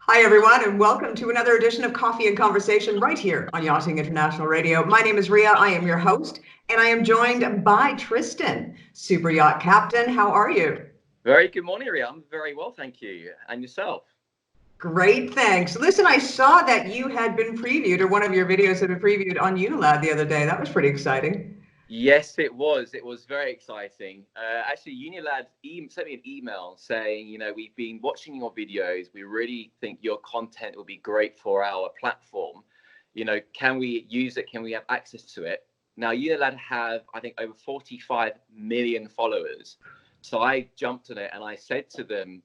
Hi, everyone, and welcome to another edition of Coffee and Conversation right here on Yachting International Radio. My name is Ria. I am your host, and I am joined by Tristan, super yacht captain. How are you? Very good morning, Ria. I'm very well, thank you. And yourself? Great, thanks. Listen, I saw that you had been previewed, or one of your videos had been previewed on Unilad the other day. That was pretty exciting. Yes, it was. It was very exciting. Actually, Unilad sent me an email saying, we've been watching your videos. We really think your content will be great for our platform. Can we use it? Can we have access to it? Now, Unilad have, I think, over 45 million followers. So I jumped on it and I said to them,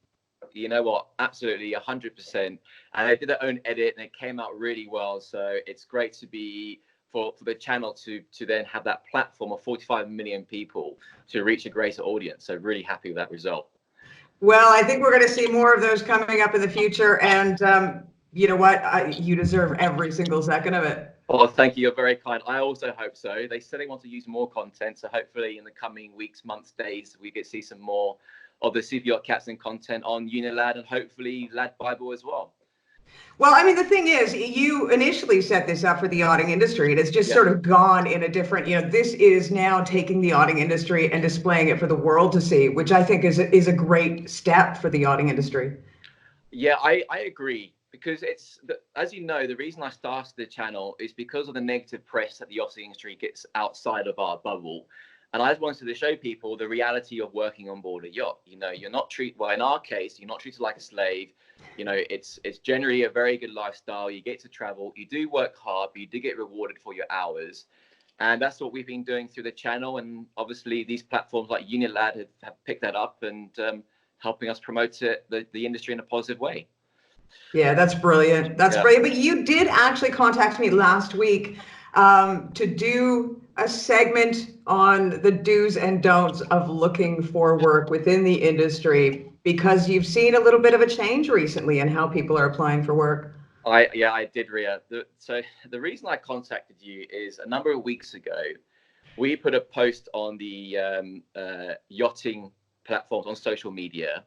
you know what, absolutely 100%. And they did their own edit and it came out really well. So it's great to be for the channel to then have that platform of 45 million people to reach a greater audience. So really happy with that result. Well, I think we're going to see more of those coming up in the future. And you know what? You deserve every single second of it. Oh, thank you. You're very kind. I also hope so. They said they want to use more content. So hopefully in the coming weeks, months, days, we get see some more of the Super Yacht Captain content on Unilad and hopefully Lad Bible as well. Well, I mean, the thing is, you initially set this up for the yachting industry. It has just sort of gone in a different, this is now taking the yachting industry and displaying it for the world to see, which I think is a great step for the yachting industry. Yeah, I agree. Because as you know, the reason I started the channel is because of the negative press that the yachting industry gets outside of our bubble. And I just wanted to show people the reality of working on board a yacht. You're not treated, well, in our case, you're not treated like a slave. It's generally a very good lifestyle. You get to travel, you do work hard, but you do get rewarded for your hours. And that's what we've been doing through the channel. And obviously these platforms like Unilad have picked that up and helping us promote the industry in a positive way. Yeah, that's brilliant. That's brilliant. But you did actually contact me last week to do a segment on the do's and don'ts of looking for work within the industry because you've seen a little bit of a change recently in how people are applying for work. I did, Ria. So the reason I contacted you is a number of weeks ago, we put a post on the yachting platforms on social media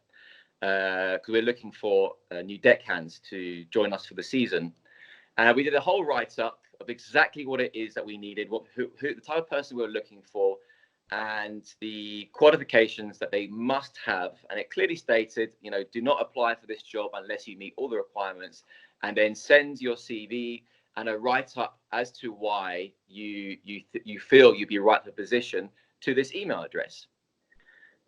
because we're looking for new deckhands to join us for the season. And we did a whole write-up of exactly what it is that we needed, who the type of person we were looking for, and the qualifications that they must have. And it clearly stated, do not apply for this job unless you meet all the requirements, and then send your CV and a write-up as to why you feel you'd be right for the position to this email address.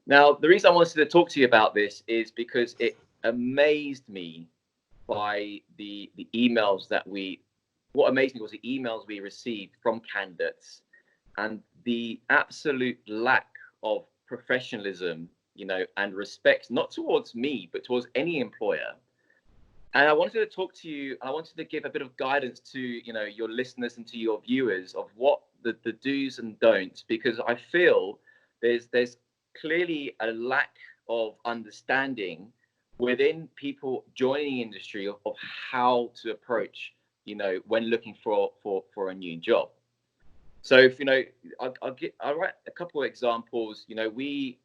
Now, the reason I wanted to talk to you about this is because it amazed me by the emails what amazed me was the emails we received from candidates and the absolute lack of professionalism, and respect, not towards me, but towards any employer. And I wanted to talk to you, I wanted to give a bit of guidance to, your listeners and to your viewers of what the do's and don'ts, because I feel there's clearly a lack of understanding within people joining the industry of how to approach, when looking for a new job. So if I'll write a couple of examples. The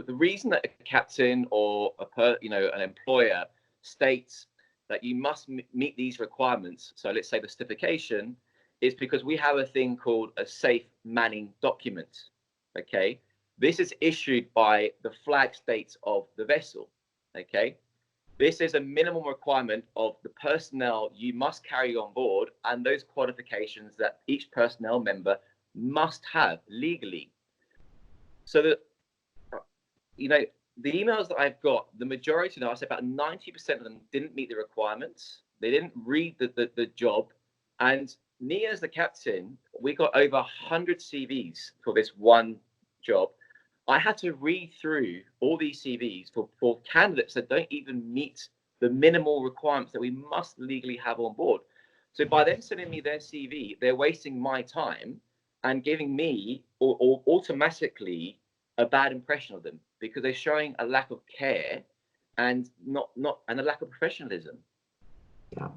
reason that a captain or an employer states that you must meet these requirements, so let's say the certification, is because we have a thing called a safe manning document. Okay, this is issued by the flag states of the vessel. Okay, this is a minimum requirement of the personnel you must carry on board and those qualifications that each personnel member must have legally. So that, the emails that I've got, the majority, I say about 90% of them didn't meet the requirements. They didn't read the job. And me as the captain, we got over 100 CVs for this one job. I had to read through all these CVs for candidates that don't even meet the minimal requirements that we must legally have on board. So by them sending me their CV, they're wasting my time and giving me or automatically a bad impression of them because they're showing a lack of care and and a lack of professionalism. Yeah.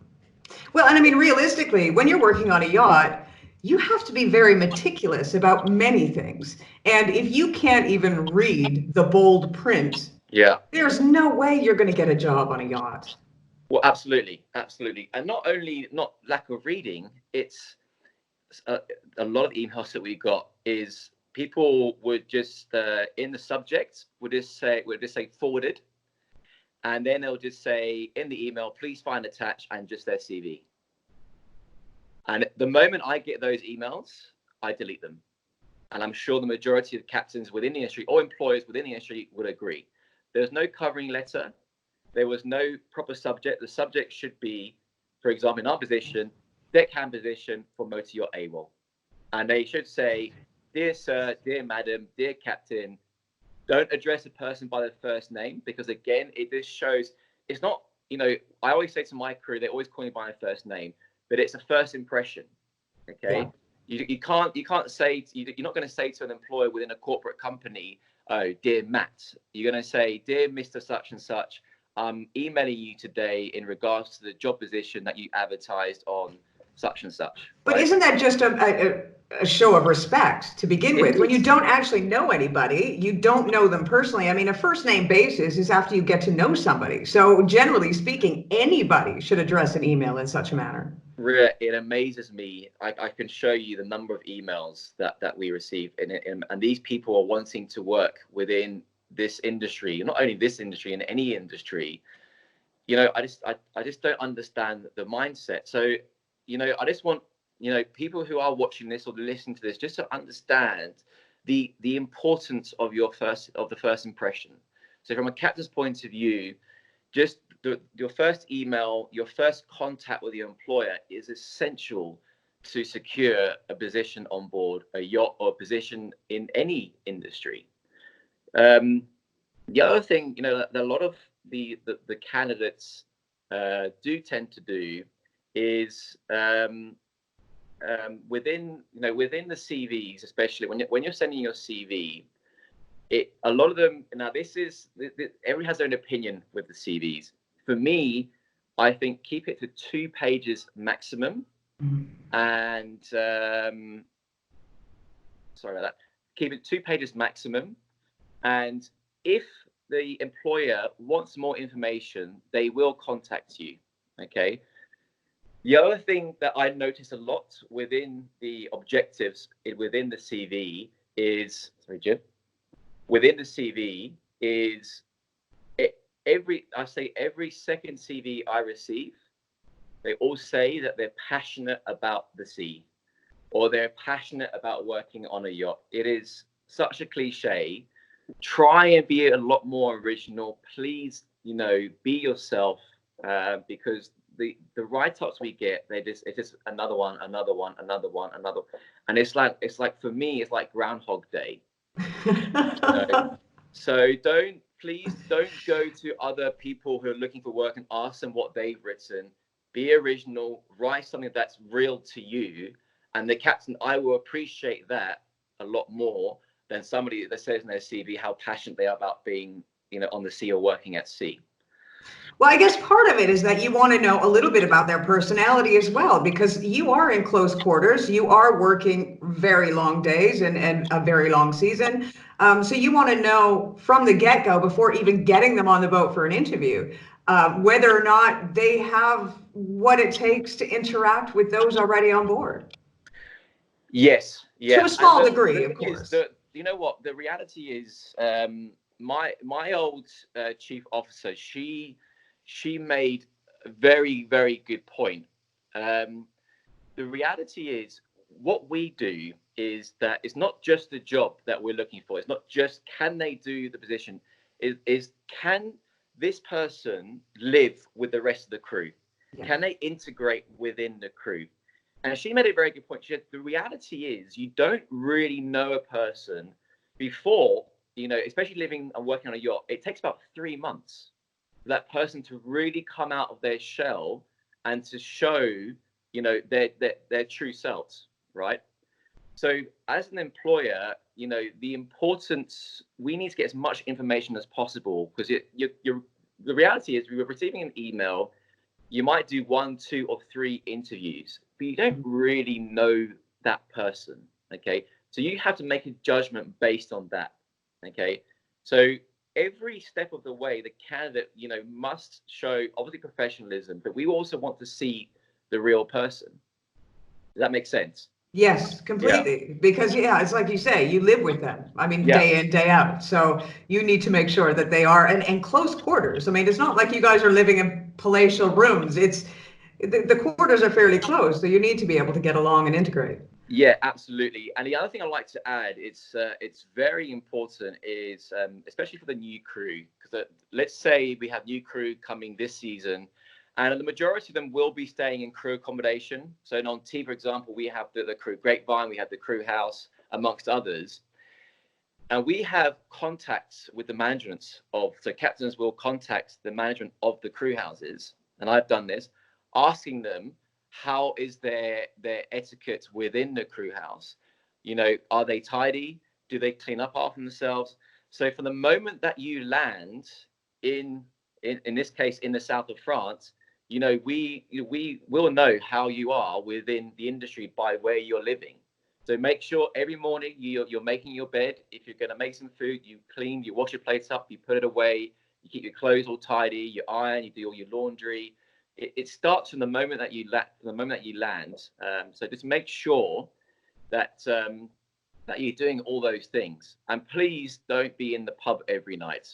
Well, and I mean, realistically, when you're working on a yacht, you have to be very meticulous about many things. And if you can't even read the bold print, there's no way you're going to get a job on a yacht. Well, absolutely, absolutely. And not lack of reading, it's a lot of emails that we got is people would just in the subject would just say forwarded, and then they'll just say in the email, please find attached, and just their CV. And the moment I get those emails, I delete them. And I'm sure the majority of captains within the industry or employers within the industry would agree. There's no covering letter. There was no proper subject. The subject should be, for example, in our position, deckhand position for motor yacht AWOL. And they should say, dear sir, dear madam, dear captain. Don't address a person by their first name, because again, it just shows it's not, I always say to my crew, they always call me by my first name, but it's a first impression. Okay. Yeah. You can't say, you're not going to say to an employer within a corporate company, oh, dear Matt. You're going to say, dear Mr. Such and Such, I'm emailing you today in regards to the job position that you advertised on such and such. But isn't that just a show of respect to begin with? When you don't actually know anybody, you don't know them personally. I mean, a first name basis is after you get to know somebody. So generally speaking, anybody should address an email in such a manner. It amazes me. I can show you the number of emails that we receive, and these people are wanting to work within this industry, not only this industry, in any industry. I just don't understand the mindset. So, I just want, people who are watching this or listening to this, just to understand the importance of the first impression. So from a captain's point of view, just your first email, your first contact with your employer is essential to secure a position on board a yacht or a position in any industry. The other thing, that a lot of the candidates do tend to do is within the CVs, especially when you're sending your CV, a lot of them, now everyone has their own opinion with the CVs. For me, I think keep it to 2 pages maximum, and sorry about that. Keep it 2 pages maximum, and if the employer wants more information, they will contact you. Okay. The other thing that I notice a lot within the objectives within the CV is, sorry, Jim, within the CV is every second CV I receive, they all say that they're passionate about the sea, or they're passionate about working on a yacht. It is such a cliche. Try and be a lot more original. Please, be yourself, because the write-ups we get, it's just another one, and it's like for me, it's like Groundhog Day. So please don't go to other people who are looking for work and ask them what they've written. Be original. Write something that's real to you, and the captain, I will appreciate that a lot more than somebody that says in their CV how passionate they are about being, on the sea or working at sea. Well, I guess part of it is that you want to know a little bit about their personality as well, because you are in close quarters. You are working very long days and a very long season. So you want to know from the get-go, before even getting them on the boat for an interview, whether or not they have what it takes to interact with those already on board. Yes. Yeah. To a small degree, of course. You know what? The reality is, my old chief officer, she made a very, very good point. The reality is, what we do is that it's not just the job that we're looking for. It's not just can they do the position. Is can this person live with the rest of the crew? Yeah. Can they integrate within the crew? And she made a very good point. She said, the reality is you don't really know a person before, especially living and working on a yacht. It takes about 3 months for that person to really come out of their shell and to show, their true selves, right? So as an employer, the importance, we need to get as much information as possible, because the reality is we were receiving an email. You might do 1, 2, or 3 interviews, but you don't really know that person. Okay. So you have to make a judgment based on that. Okay. So every step of the way, the candidate, must show obviously professionalism, but we also want to see the real person. Does that make sense? Yes, completely. Because it's like you say, you live with them. I mean, day in, day out. So you need to make sure that they are and close quarters. I mean, it's not like you guys are living in palatial rooms. It's the quarters are fairly close, so you need to be able to get along and integrate. Yeah, absolutely. And the other thing I'd like to add, it's very important, is especially for the new crew, because let's say we have new crew coming this season, and the majority of them will be staying in crew accommodation. So on T, for example, we have the crew grapevine, we have the crew house, amongst others. And we have contacts with the managements so captains will contact the management of the crew houses, and I've done this, asking them, how is their etiquette within the crew house? Are they tidy? Do they clean up after themselves? So from the moment that you land in this case in the south of France, we will know how you are within the industry by where you're living. So make sure every morning you're making your bed. If you're going to make some food, you clean, you wash your plates up, you put it away, you keep your clothes all tidy, you iron, you do all your laundry. It starts from the moment that you land. So just make sure that that you're doing all those things, and please don't be in the pub every night.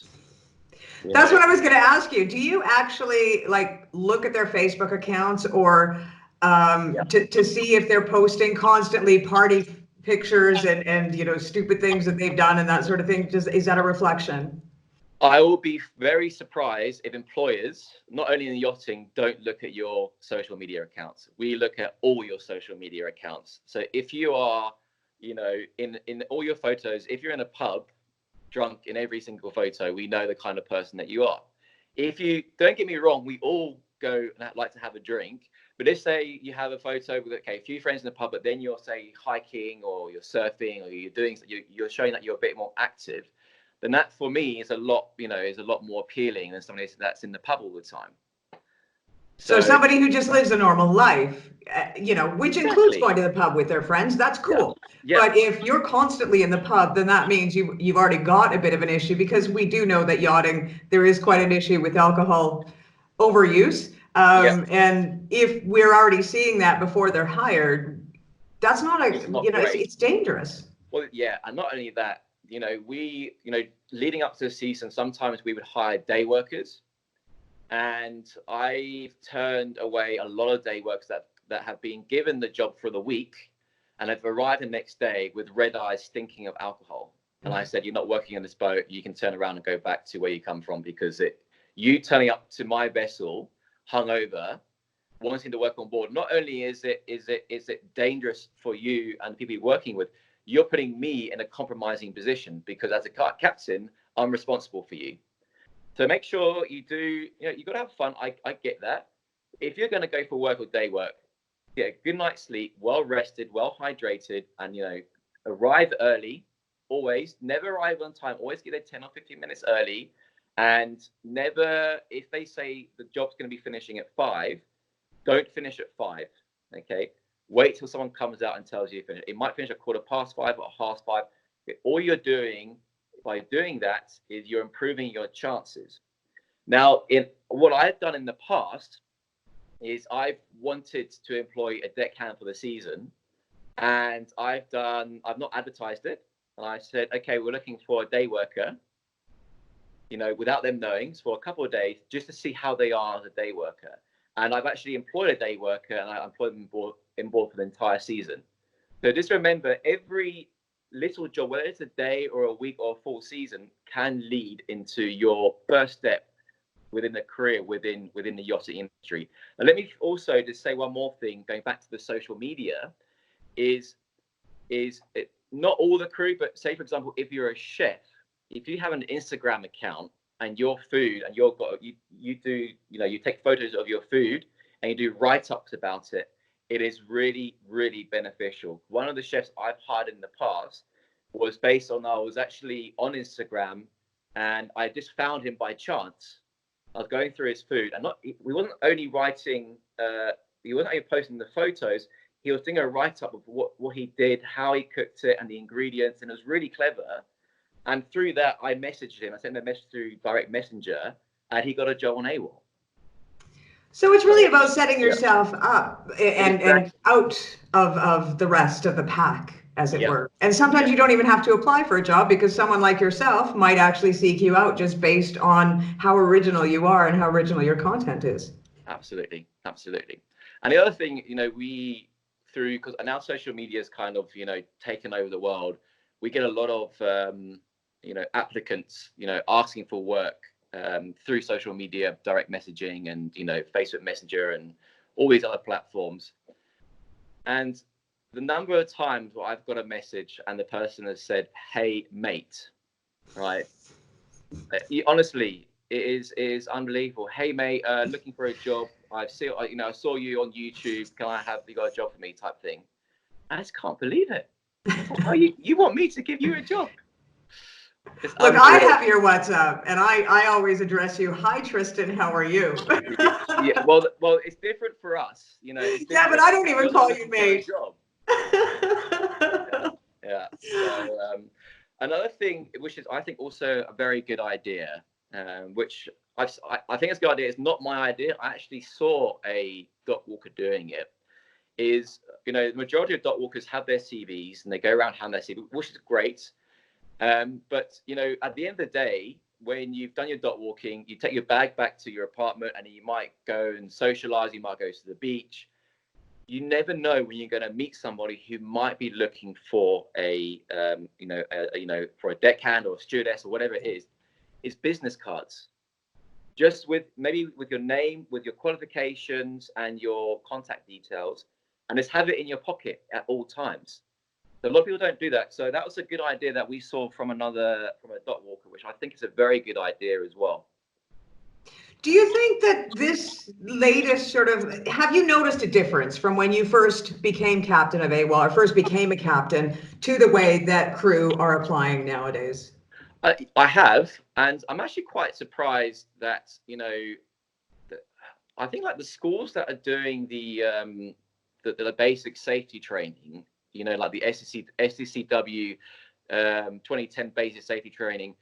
That's what I was going to ask you. Do you actually look at their Facebook accounts or to see if they're posting constantly party pictures and stupid things that they've done and that sort of thing? Is that a reflection? I will be very surprised if employers, not only in yachting, don't look at your social media accounts. We look at all your social media accounts. So if you are, in all your photos, if you're in a pub, drunk in every single photo, we know the kind of person that you are. If you, don't get me wrong, we all go and like to have a drink, but if say you have a photo with a few friends in the pub, but then you're say hiking or you're surfing or you're showing that you're a bit more active, then that for me is a lot more appealing than somebody that's in the pub all the time. So somebody who just lives a normal life, which includes going to the pub with their friends, that's cool. Yeah. But if you're constantly in the pub, then that means you've already got a bit of an issue, because we do know that yachting, there is quite an issue with alcohol overuse. And if we're already seeing that before they're hired, that's not it's dangerous. Well, yeah. And not only that, leading up to the season, sometimes we would hire day workers. And I've turned away a lot of day workers that have been given the job for the week and have arrived the next day with red eyes stinking of alcohol. And I said, you're not working on this boat. You can turn around and go back to where you come from, because you turning up to my vessel hungover, wanting to work on board, not only is it dangerous for you and the people you're working with, you're putting me in a compromising position, because as a captain, I'm responsible for you. So make sure you do, you've got to have fun. I get that. If you're going to go for work or day work, get a good night's sleep, well rested, well hydrated, and, arrive early. Always, never arrive on time. Always get there 10 or 15 minutes early. And never, if they say the job's going to be finishing at 5, don't finish at 5. Okay. Wait till someone comes out and tells you to finish. It might finish at 5:15 or 5:30. All you're doing by doing that is you're improving your chances. Now, in what I've done in the past is I've wanted to employ a deckhand for the season, and I've not advertised it, and I said, okay, we're looking for a day worker, without them knowing, for a couple of days, just to see how they are as a day worker. And I've actually employed a day worker, and I employed them in board for the entire season. So just remember, every little job, whether it's a day or a week or a full season, can lead into your first step within a career within the yachting industry. And let me also just say one more thing, going back to the social media, is not all the crew, but say for example, if you're a chef, if you have an Instagram account and your food, and you take photos of your food and you do write-ups about it, it is really, really beneficial. One of the chefs I've hired in the past was I was actually on Instagram, and I just found him by chance. I was going through his food, and we wasn't only writing, he wasn't only posting the photos, he was doing a write-up of what he did, how he cooked it, and the ingredients, and it was really clever. And through that, I messaged him. I sent him a message through direct messenger, and he got a job on AWOL. So it's really about setting Yeah. yourself up and out of the rest of the pack, as it were. And sometimes you don't even have to apply for a job, because someone like yourself might actually seek you out just based on how original you are and how original your content is. Absolutely. Absolutely. And the other thing, you know, because now social media is kind of, you know, taken over the world, we get a lot of, you know, applicants, you know, asking for work through social media, direct messaging, and, you know, Facebook Messenger and all these other platforms. And the number of times where I've got a message and the person has said, "Hey, mate," right? Honestly, it is unbelievable. "Hey, mate, looking for a job. I saw you on YouTube. You got a job for me?" type thing. I just can't believe it. Oh, you want me to give you a job? Look, I have your WhatsApp, and I always address you, "Hi, Tristan, how are you?" Yeah, well, it's different for us, you know. Yeah, but I don't even call you mate. Yeah. So another thing, which is I think also a very good idea, which I think it's a good idea. It's not my idea. I actually saw a dog walker doing it. Is, you know, the majority of dog walkers have their CVs and they go around handing their CV, which is great. But, you know, at the end of the day, when you've done your dog walking, you take your bag back to your apartment and you might go and socialize. You might go to the beach. You never know when you're going to meet somebody who might be looking for for a deckhand or a stewardess or whatever it is business cards. Just with your name, with your qualifications and your contact details, and just have it in your pocket at all times. So a lot of people don't do that. So that was a good idea that we saw from a dog walker, which I think is a very good idea as well. Do you think that this latest have you noticed a difference from when you first became captain of AWOL, or first became a captain, to the way that crew are applying nowadays? I have, and I'm actually quite surprised that, you know, I think like the schools that are doing the basic safety training, you know, like the SCCW 2010 basic safety training,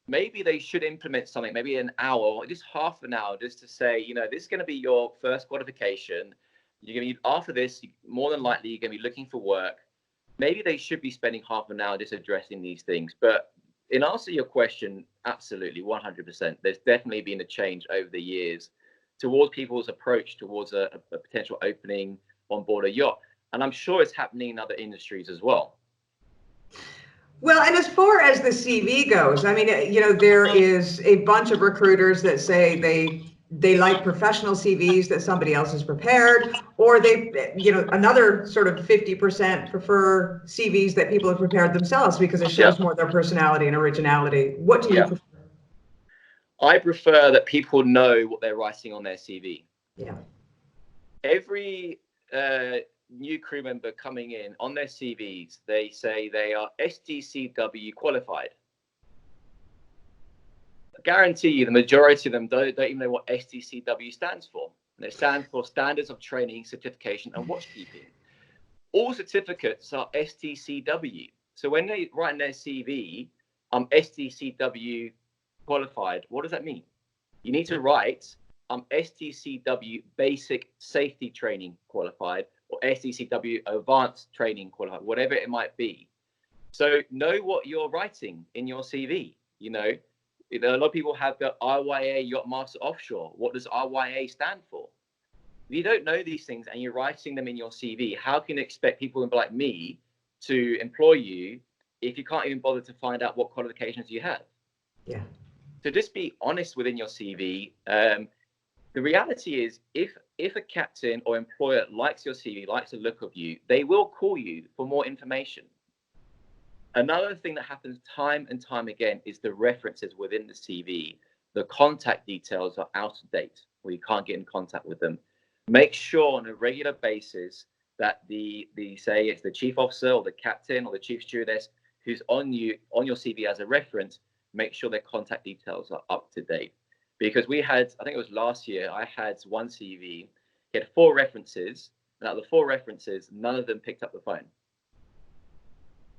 maybe they should implement something, maybe an hour or just half an hour, just to say, you know, this is going to be your first qualification. You're going to be, after this, more than likely, you're going to be looking for work. Maybe they should be spending half an hour just addressing these things. But in answer to your question, absolutely, 100%. There's definitely been a change over the years towards people's approach towards a potential opening on board a yacht. And I'm sure it's happening in other industries as well. Well, and as far as the CV goes, I mean, you know, there is a bunch of recruiters that say they like professional CVs that somebody else has prepared, or they, you know, another sort of 50% prefer CVs that people have prepared themselves because it shows more their personality and originality. What do you prefer? I prefer that people know what they're writing on their CV. Yeah. Every new crew member coming in, on their CVs, they say they are STCW qualified. I guarantee you the majority of them don't even know what STCW stands for. And it stands for Standards of Training, Certification and Watchkeeping. All certificates are STCW. So when they write in their CV, I'm STCW qualified, what does that mean? You need to write, I'm STCW Basic Safety Training qualified, or STCW Advanced Training qualified, whatever it might be. So know what you're writing in your CV. You know, a lot of people have the RYA Yacht Master Offshore. What does RYA stand for? If you don't know these things and you're writing them in your CV, how can you expect people like me to employ you if you can't even bother to find out what qualifications you have? Yeah. So just be honest within your CV. The reality is, if a captain or employer likes your CV, likes the look of you, they will call you for more information. Another thing that happens time and time again is the references within the CV. The contact details are out of date, or you can't get in contact with them. Make sure on a regular basis that the say it's the chief officer or the captain or the chief stewardess who's on your CV as a reference, make sure their contact details are up to date. Because we had, I think it was last year, I had one CV, he had 4 references, and out of the 4 references, none of them picked up the phone.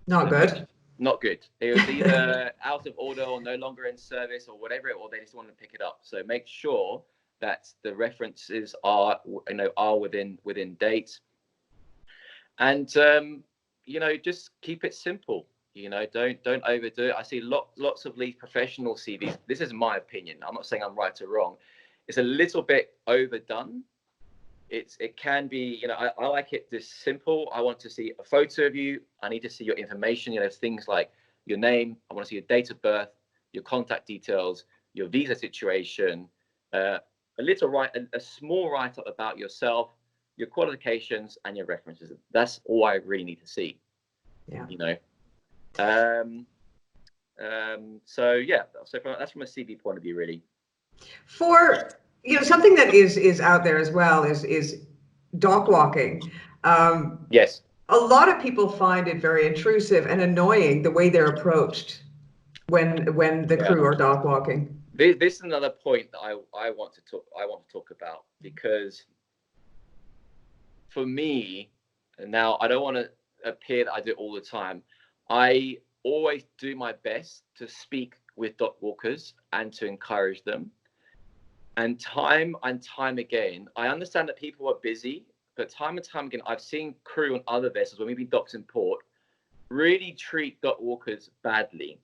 Not good. not good. It was either out of order or no longer in service or whatever, or they just wanted to pick it up. So make sure that the references are, are within date, and just keep it simple. Don't overdo it. I see lots of these professional CVs. This is my opinion. I'm not saying I'm right or wrong. It's a little bit overdone. It can be, I like it this simple. I want to see a photo of you. I need to see your information, things like your name. I want to see your date of birth, your contact details, your visa situation, a small write-up about yourself, your qualifications, and your references. That's all I really need to see. Yeah. So that's from a CV point of view, really. For something that is out there as well is dock walking. Yes. A lot of people find it very intrusive and annoying the way they're approached when the crew are dock walking. This is another point that I want to talk about, because for me, now I don't want to appear that I do it all the time. I always do my best to speak with dock walkers and to encourage them. And time again, I understand that people are busy, but time and time again, I've seen crew on other vessels when we've been docked in port really treat dock walkers badly,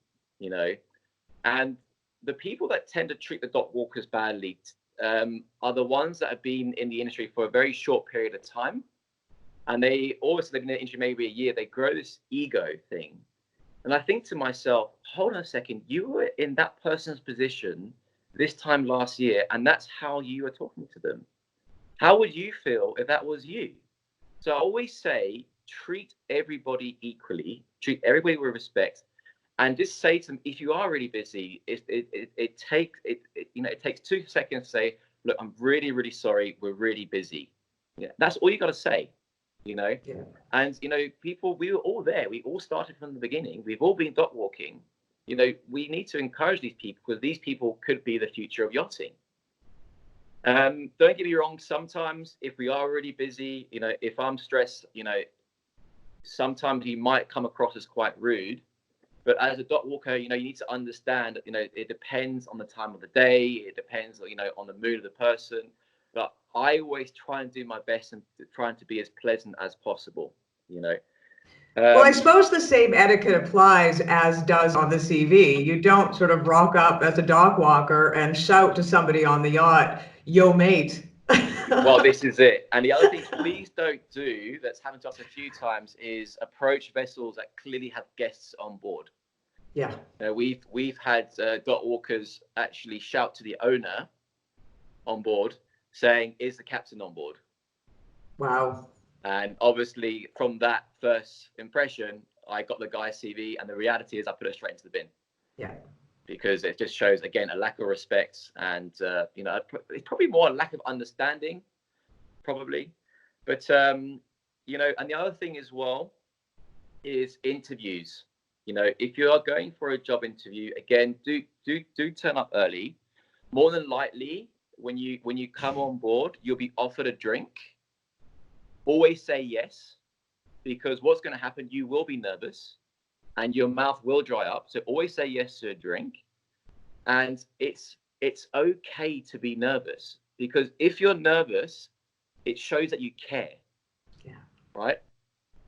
and the people that tend to treat the dock walkers badly are the ones that have been in the industry for a very short period of time. And they always live in the industry maybe a year. They grow this ego thing. And I think to myself, hold on a second, you were in that person's position this time last year, and that's how you were talking to them. How would you feel if that was you? So I always say, treat everybody equally, treat everybody with respect, and just say to them, if you are really busy, it takes 2 seconds to say, look, I'm really, really sorry, we're really busy. Yeah, that's all you got to say, Yeah. And people, we were all there. We all started from the beginning. We've all been dock walking. We need to encourage these people, because these people could be the future of yachting. Don't get me wrong. Sometimes, if we are really busy, if I'm stressed, sometimes you might come across as quite rude. But as a dock walker, you need to understand that, it depends on the time of the day. It depends, on the mood of the person. But I always try and do my best and trying to be as pleasant as possible, Well, I suppose the same etiquette applies as does on the CV. You don't sort of rock up as a dock walker and shout to somebody on the yacht, "Yo, mate." Well, this is it. And the other thing, please don't do, that's happened to us a few times, is approach vessels that clearly have guests on board. Yeah. We've had dock walkers actually shout to the owner on board saying, "Is the captain on board?" Wow. And obviously, from that first impression, I got the guy's CV, and the reality is I put it straight into the bin. Yeah. Because it just shows, again, a lack of respect, and it's probably more a lack of understanding, probably. But and the other thing as well is interviews. If you are going for a job interview, again, do turn up early. More than likely, when you come on board, you'll be offered a drink. Always say yes, because what's going to happen, you will be nervous and your mouth will dry up. So always say yes to a drink. And it's okay to be nervous, because if you're nervous, it shows that you care. Yeah. Right?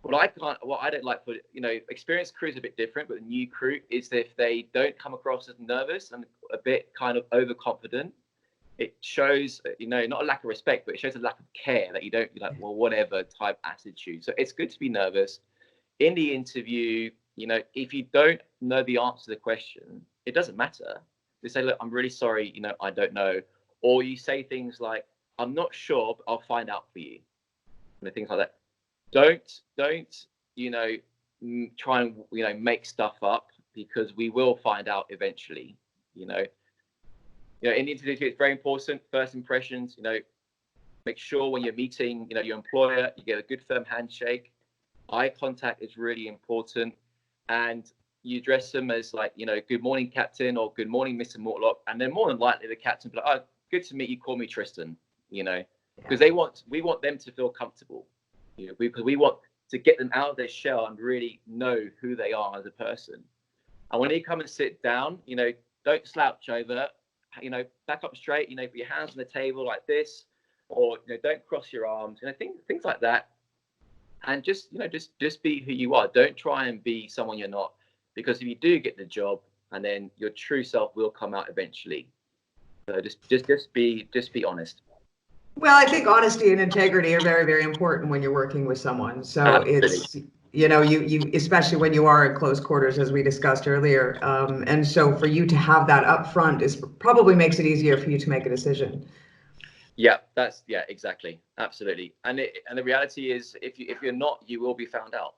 What I don't like for, experienced crew is a bit different, but the new crew is if they don't come across as nervous and a bit kind of overconfident, it shows, not a lack of respect, but it shows a lack of care, that you don't, well, whatever type attitude. So it's good to be nervous in the interview. If you don't know the answer to the question, it doesn't matter. Just say, look, I'm really sorry, I don't know. Or you say things like, I'm not sure, but I'll find out for you. Things like that. Don't try and make stuff up, because we will find out eventually. In the interview, it's very important. First impressions, make sure when you're meeting, your employer, you get a good firm handshake. Eye contact is really important, and you address them as like, good morning, Captain, or good morning, Mr. Mortlock, and then more than likely the captain will be like, oh, good to meet you. Call me Tristan. Because we want them to feel comfortable. Because we want to get them out of their shell and really know who they are as a person. And when you come and sit down, don't slouch over, back up straight, put your hands on the table like this, or, don't cross your arms, things like that. And just be who you are. Don't try and be someone you're not, because if you do get the job, and then your true self will come out eventually. So just be honest. Well, I think honesty and integrity are very, very important when you're working with someone. So Absolutely. it's, you especially when you are in close quarters, as we discussed earlier. And so for you to have that up front is probably makes it easier for you to make a decision. Yeah, exactly. Absolutely. And the reality is, if you're not, you will be found out.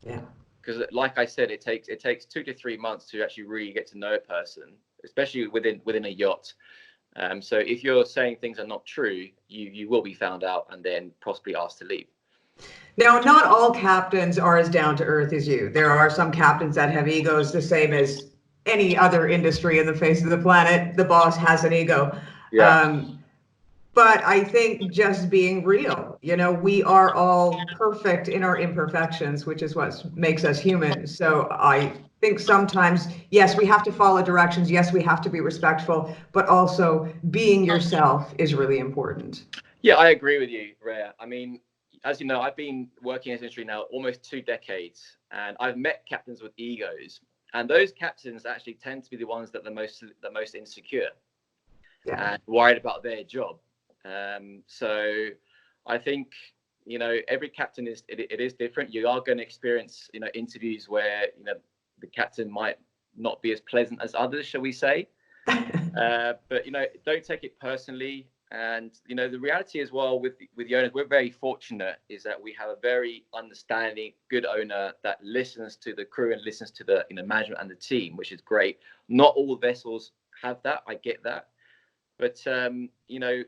Yeah. Because like I said, it takes 2 to 3 months to actually really get to know a person, especially within a yacht. So if you're saying things are not true, you will be found out and then possibly asked to leave. Now, not all captains are as down to earth as you. There are some captains that have egos the same as any other industry in the face of the planet. The boss has an ego. Yeah. But I think just being real, we are all perfect in our imperfections, which is what makes us human. So I think sometimes, yes, we have to follow directions. Yes, we have to be respectful, but also being yourself is really important. Yeah, I agree with you, Rhea. I mean, as you know, I've been working in this industry now almost 2 decades, and I've met captains with egos, and those captains actually tend to be the ones that are the most insecure and worried about their job. So I think, every captain is different. You are going to experience, interviews where, the captain might not be as pleasant as others, shall we say. But, don't take it personally. And, the reality as well with the owners, we're very fortunate is that we have a very understanding, good owner that listens to the crew and listens to the, management and the team, which is great. Not all vessels have that. I get that. But,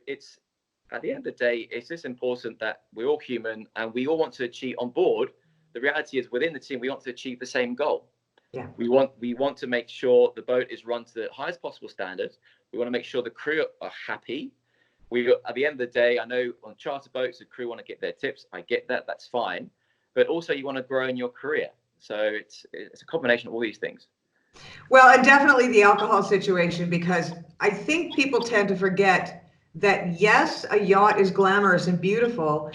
it's at the end of the day, it's just important that we're all human and we all want to achieve on board. The reality is within the team, we want to achieve the same goal. Yeah. We want to make sure the boat is run to the highest possible standards. We want to make sure the crew are happy. At the end of the day, I know on charter boats, the crew want to get their tips. I get that. That's fine. But also you want to grow in your career. So it's a combination of all these things. Well, and definitely the alcohol situation, because I think people tend to forget that, yes, a yacht is glamorous and beautiful,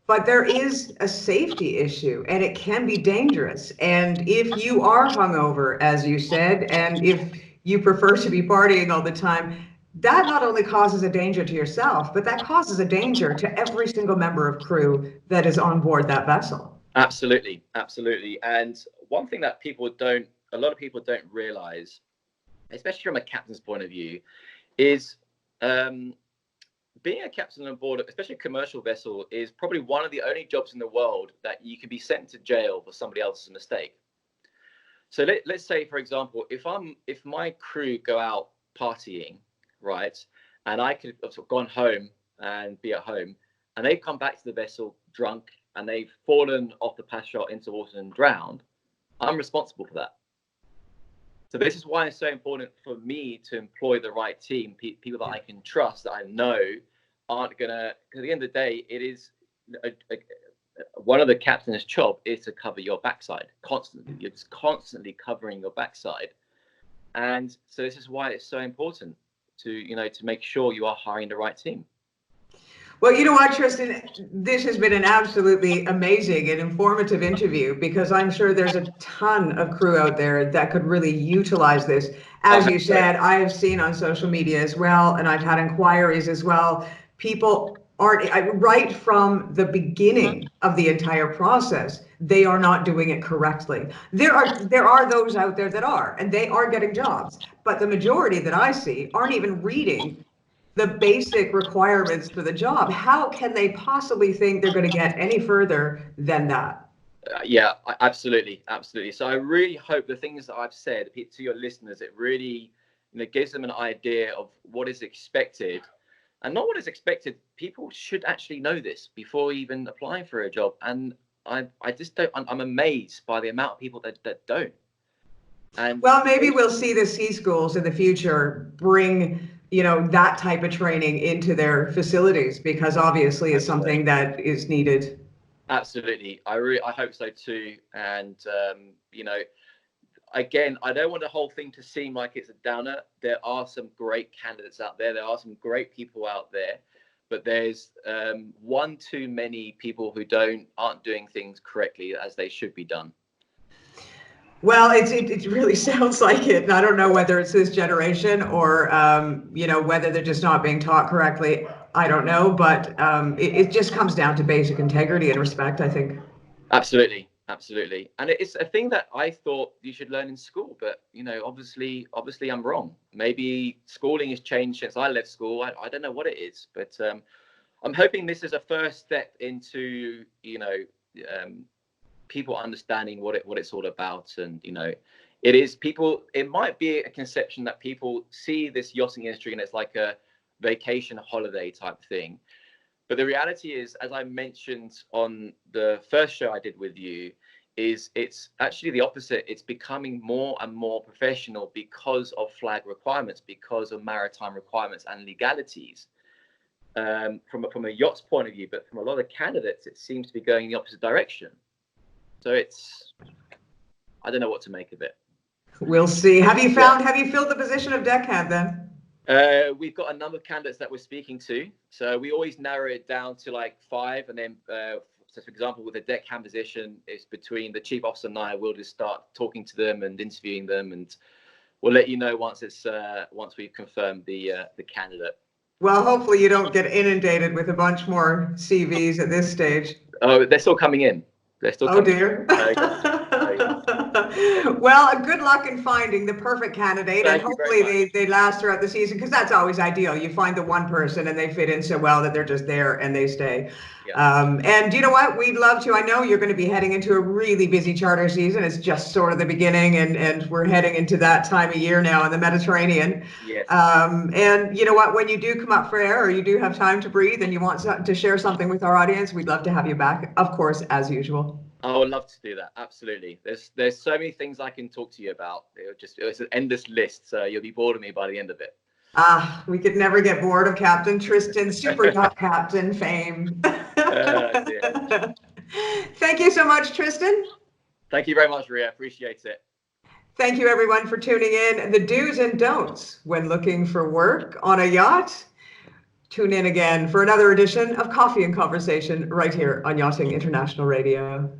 but there is a safety issue and it can be dangerous. And if you are hungover, as you said, and if you prefer to be partying all the time, that not only causes a danger to yourself, but that causes a danger to every single member of crew that is on board that vessel. Absolutely. And one thing that a lot of people don't realize, especially from a captain's point of view, is being a captain on board, especially a commercial vessel, is probably one of the only jobs in the world that you can be sent to jail for somebody else's mistake. So let's say, for example, if my crew go out partying, right, and I could have sort of gone home and be at home, and they've come back to the vessel drunk and they've fallen off the passenger into water and drowned, I'm responsible for that. So this is why it's so important for me to employ the right team, people that I can trust, that I know aren't gonna. Because at the end of the day, it is one of the captain's job is to cover your backside constantly. You're just constantly covering your backside, and so this is why it's so important to make sure you are hiring the right team. Well, you know what, Tristan, this has been an absolutely amazing and informative interview, because I'm sure there's a ton of crew out there that could really utilize this. As you said, I have seen on social media as well, and I've had inquiries as well. People aren't, right from the beginning of the entire process, they are not doing it correctly. There are those out there that are, and they are getting jobs, but the majority that I see aren't even reading the basic requirements for the job. How can they possibly think they're going to get any further than that? Yeah, absolutely. So I really hope the things that I've said to your listeners, it really gives them an idea of what is expected, and not what is expected. People should actually know this before even applying for a job. And I just don't. I'm amazed by the amount of people that don't. And well, maybe we'll see the sea schools in the future bring that type of training into their facilities, because obviously it's something that is needed. Absolutely. I hope so too. And, again, I don't want the whole thing to seem like it's a downer. There are some great candidates out there. There are some great people out there, but there's one too many people who aren't doing things correctly as they should be done. Well, it really sounds like it. And I don't know whether it's this generation or, whether they're just not being taught correctly. I don't know, but it just comes down to basic integrity and respect, I think. Absolutely, absolutely. And it's a thing that I thought you should learn in school, but obviously I'm wrong. Maybe schooling has changed since I left school. I don't know what it is, but I'm hoping this is a first step into people understanding what it's all about. And it might be a conception that people see this yachting industry and it's like a vacation holiday type thing, but the reality is, as I mentioned on the first show I did with you, is it's actually the opposite. It's becoming more and more professional because of flag requirements, because of maritime requirements and legalities, from a yacht's point of view. But from a lot of candidates, it seems to be going in the opposite direction. So I don't know what to make of it. We'll see. Have you filled the position of deckhand then? We've got a number of candidates that we're speaking to. So we always narrow it down to like 5. And then, so for example, with the deckhand position, it's between the chief officer and I. We'll just start talking to them and interviewing them. And we'll let you know once we've confirmed the candidate. Well, hopefully you don't get inundated with a bunch more CVs at this stage. Oh, they're still coming in. Oh dear. Well, good luck in finding the perfect candidate, and hopefully they last throughout the season, because that's always ideal. You find the one person and they fit in so well that they're just there and they stay. Yeah. And you know what? We'd love to. I know you're going to be heading into a really busy charter season. It's just sort of the beginning, and we're heading into that time of year now in the Mediterranean. Yes. And you know what? When you do come up for air, or you do have time to breathe and you want to share something with our audience, we'd love to have you back, of course, as usual. I would love to do that. Absolutely. There's so many things I can talk to you about. It's an endless list. So you'll be bored of me by the end of it. We could never get bored of Captain Tristan, super yacht captain fame. Thank you so much, Tristan. Thank you very much, Ria. Appreciate it. Thank you, everyone, for tuning in. The do's and don'ts when looking for work on a yacht. Tune in again for another edition of Coffee and Conversation right here on Yachting International Radio.